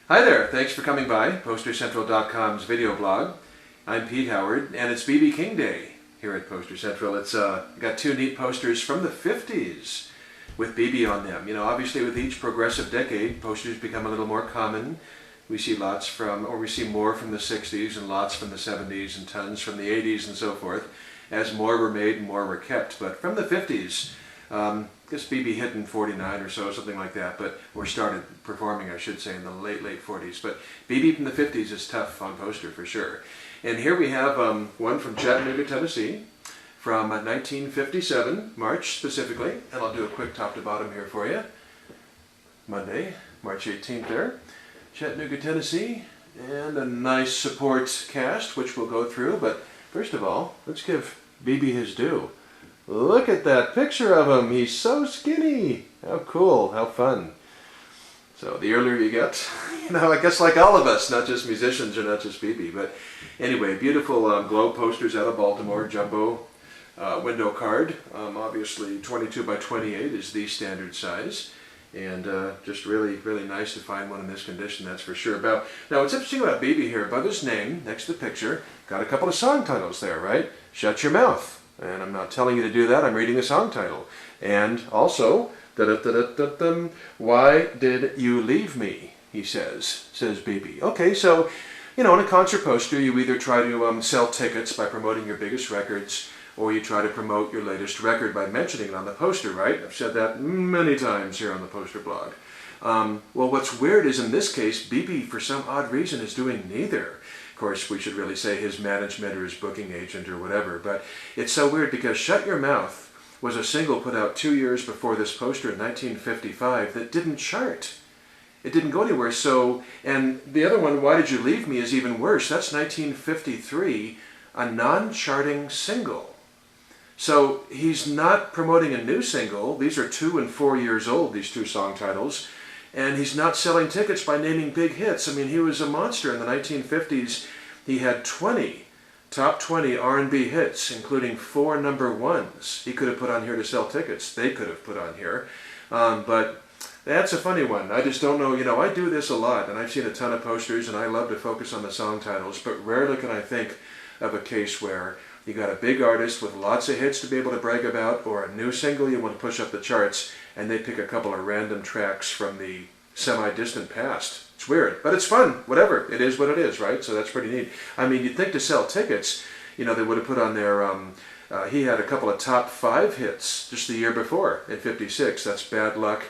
Hi there, thanks for coming by, PosterCentral.com's video blog. I'm Pete Howard, and it's B.B. King Day here at Poster Central. It's got two neat posters from the 50s with B.B. on them. You know, obviously with each progressive decade, posters become a little more common. We see more from the 60s and lots from the 70s and tons from the 80s and so forth, as more were made and more were kept. But from the 50s, I guess B.B. hit in 49 or so, something like that, or started performing, I should say, in the late 40s. But B.B. from the 50s is tough on poster for sure. And here we have one from Chattanooga, Tennessee, from 1957, March specifically, and I'll do a quick top to bottom here for you. Monday, March 18th there, Chattanooga, Tennessee, and a nice support cast, which we'll go through. But first of all, let's give B.B. his due. Look at that picture of him. He's so skinny. How cool. How fun. So the earlier you get, I guess like all of us, not just musicians or not just B.B. But anyway, beautiful globe posters out of Baltimore, jumbo window card. Obviously 22 by 28 is the standard size. And just really, really nice to find one in this condition, that's for sure. Now, what's interesting about B.B. here, above his name, next to the picture, got a couple of song titles there, right? Shut Your Mouth. And I'm not telling you to do that, I'm reading the song title. And also, Why Did You Leave Me, he says B.B. Okay, so, in a concert poster, you either try to sell tickets by promoting your biggest records, or you try to promote your latest record by mentioning it on the poster, right? I've said that many times here on the poster blog. Well, what's weird is in this case, B.B. for some odd reason is doing neither. Of course, we should really say his management or his booking agent or whatever, but it's so weird because Shut Your Mouth was a single put out 2 years before this poster in 1955 that didn't chart. It didn't go anywhere. And the other one, Why Did You Leave Me, is even worse. That's 1953, a non-charting single. So he's not promoting a new single. These are 2 and 4 years old, these two song titles. And he's not selling tickets by naming big hits. I mean, he was a monster in the 1950s. He had 20 top 20 R&B hits, including 4 number ones. He could have put on here to sell tickets. They could have put on here. But that's a funny one. I just don't know. I do this a lot, and I've seen a ton of posters, and I love to focus on the song titles, but rarely can I think of a case where you got a big artist with lots of hits to be able to brag about, or a new single you want to push up the charts, and they pick a couple of random tracks from the semi-distant past. It's weird, but it's fun. Whatever. It is what it is, right? So that's pretty neat. I mean, you'd think to sell tickets, they would have put on there, he had a couple of top 5 hits just the year before in 56. That's Bad Luck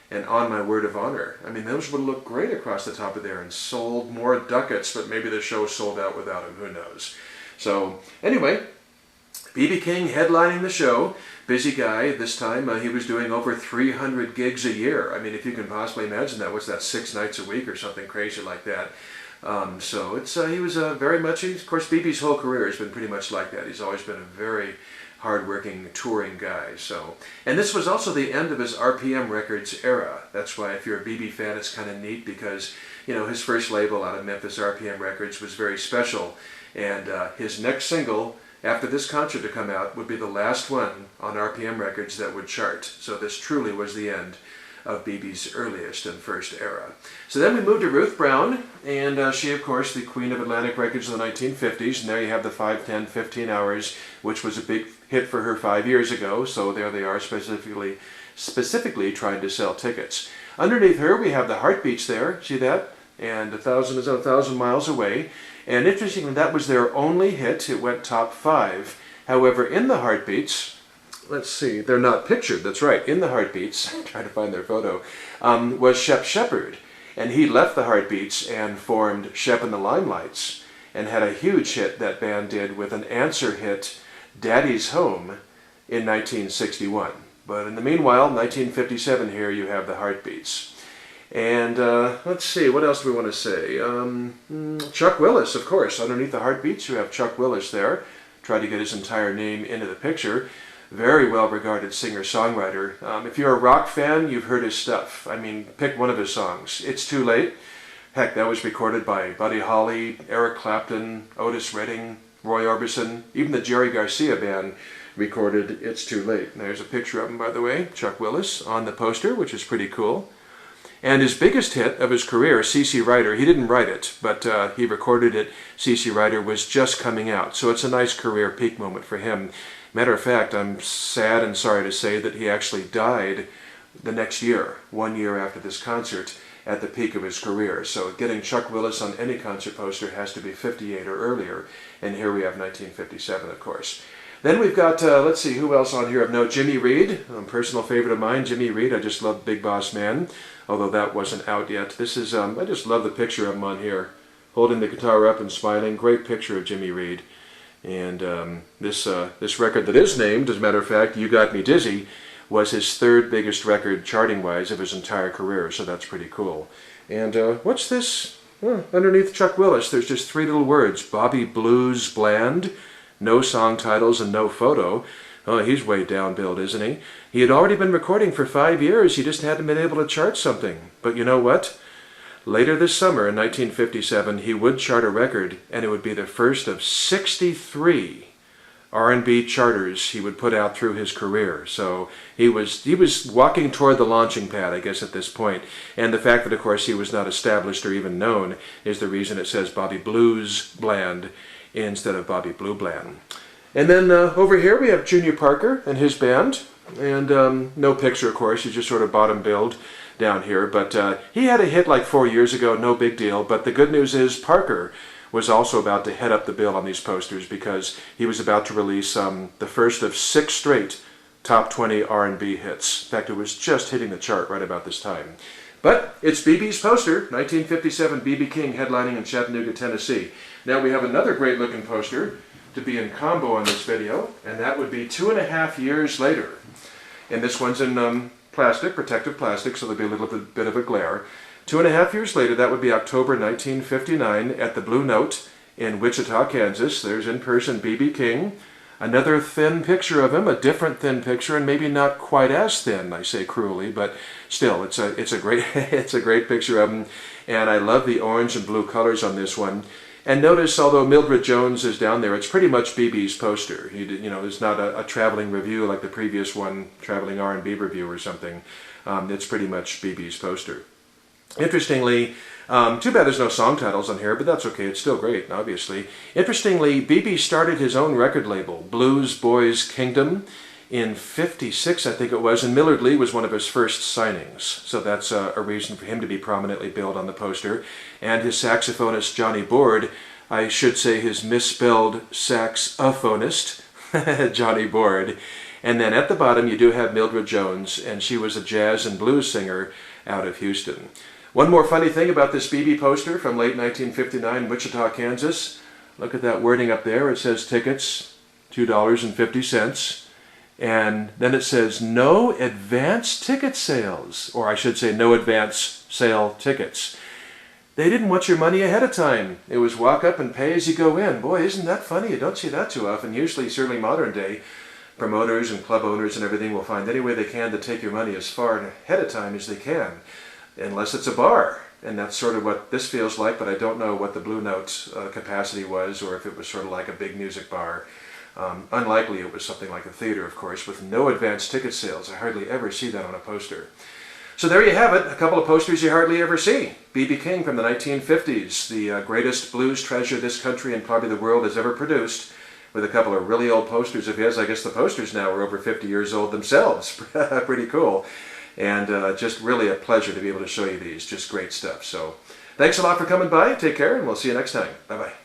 and On My Word of Honor. I mean, those would look great across the top of there and sold more ducats, but maybe the show sold out without him. Who knows? So anyway, B.B. King headlining the show. Busy guy. This time he was doing over 300 gigs a year. I mean, if you can possibly imagine that. What's that, 6 nights a week or something crazy like that? So he was very much, of course, B.B.'s whole career has been pretty much like that. He's always been a very hard-working, touring guy. And this was also the end of his RPM Records era. That's why if you're a B.B. fan, it's kind of neat because, his first label out of Memphis, RPM Records, was very special. And his next single, after this concert to come out, would be the last one on RPM Records that would chart. So this truly was the end of B.B.'s earliest and first era. So then we moved to Ruth Brown, and she, of course, the queen of Atlantic Records in the 1950s, and there you have the 5, 10, 15 hours, which was a big hit for her 5 years ago, so there they are specifically trying to sell tickets. Underneath her, we have the Heartbeats there, see that? And 1,000 is 1,000 miles away. And interestingly, that was their only hit. It went top 5. However, in the Heartbeats, let's see, they're not pictured, that's right, in the Heartbeats, trying to find their photo, was Shep Shepherd. And he left the Heartbeats and formed Shep and the Limelights, and had a huge hit that band did with an answer hit, Daddy's Home, in 1961. But in the meanwhile, 1957 here, you have the Heartbeats. And let's see, what else do we want to say? Chuck Willis, of course. Underneath the Heartbeats, you have Chuck Willis there. Tried to get his entire name into the picture. Very well-regarded singer-songwriter. If you're a rock fan, you've heard his stuff. I mean, pick one of his songs. It's Too Late. Heck, that was recorded by Buddy Holly, Eric Clapton, Otis Redding, Roy Orbison. Even the Jerry Garcia band recorded It's Too Late. And there's a picture of him, by the way, Chuck Willis, on the poster, which is pretty cool. And his biggest hit of his career, C.C. Rider, he didn't write it, but he recorded it. C.C. Rider was just coming out, so it's a nice career peak moment for him. Matter of fact, I'm sad and sorry to say that he actually died the next year, 1 year after this concert, at the peak of his career. So getting Chuck Willis on any concert poster has to be 58 or earlier, and here we have 1957, of course. Then we've got, let's see, who else on here of note? Jimmy Reed, a personal favorite of mine, Jimmy Reed. I just love Big Boss Man, although that wasn't out yet. This is, I just love the picture of him on here, holding the guitar up and smiling. Great picture of Jimmy Reed. And this record that is named, as a matter of fact, You Got Me Dizzy, was his third biggest record charting-wise of his entire career, so that's pretty cool. And what's this? Well, underneath Chuck Willis, there's just 3 little words, Bobby Blues Bland. No song titles and no photo. Oh, he's way down-billed, isn't he? He had already been recording for 5 years. He just hadn't been able to chart something. But you know what? Later this summer, in 1957, he would chart a record, and it would be the first of 63 R&B charters he would put out through his career. So he was walking toward the launching pad, I guess, at this point. And the fact that, of course, he was not established or even known is the reason it says Bobby Blues Bland instead of Bobby Blue Bland. And then over here we have Junior Parker and his band. And no picture, of course, he's just sort of bottom billed down here. But he had a hit like 4 years ago, no big deal. But the good news is Parker was also about to head up the bill on these posters because he was about to release the first of 6 straight top 20 R&B hits. In fact, it was just hitting the chart right about this time. But it's BB's poster, 1957, B.B. King headlining in Chattanooga, Tennessee. Now we have another great looking poster to be in combo on this video, and that would be 2.5 years later. And this one's in plastic, protective plastic, so there'll be a little bit of a glare. 2.5 years later, that would be October 1959 at the Blue Note in Wichita, Kansas. There's in person B.B. King. Another thin picture of him, a different thin picture, and maybe not quite as thin, I say cruelly, but still, it's a great it's a great picture of him. And I love the orange and blue colors on this one. And notice, although Mildred Jones is down there, it's pretty much BB's poster. You know, it's not a traveling review like the previous one, traveling R&B review or something. It's pretty much BB's poster. Interestingly, too bad there's no song titles on here, but that's okay. It's still great, obviously. Interestingly, BB started his own record label, Blues Boys Kingdom, in '56, I think it was, and Millard Lee was one of his first signings. So that's a reason for him to be prominently billed on the poster. And his saxophonist, Johnny Board, I should say his misspelled saxophonist, Johnny Board. And then at the bottom you do have Mildred Jones, and she was a jazz and blues singer out of Houston. One more funny thing about this BB poster from late 1959, Wichita, Kansas. Look at that wording up there. It says tickets, $2.50. And then it says no advance ticket sales, or I should say no advance sale tickets. They didn't want your money ahead of time. It was walk up and pay as you go in. Boy, isn't that funny? You don't see that too often. Usually, certainly modern day, promoters and club owners and everything will find any way they can to take your money as far ahead of time as they can, unless it's a bar. And that's sort of what this feels like, but I don't know what the Blue Note capacity was, or if it was sort of like a big music bar. Unlikely it was something like a theater, of course, with no advance ticket sales. I hardly ever see that on a poster. So there you have it, a couple of posters you hardly ever see. B.B. King from the 1950s, the greatest blues treasure this country and probably the world has ever produced, with a couple of really old posters of his. I guess the posters now are over 50 years old themselves. Pretty cool. And just really a pleasure to be able to show you these. Just great stuff. So thanks a lot for coming by. Take care, and we'll see you next time. Bye-bye.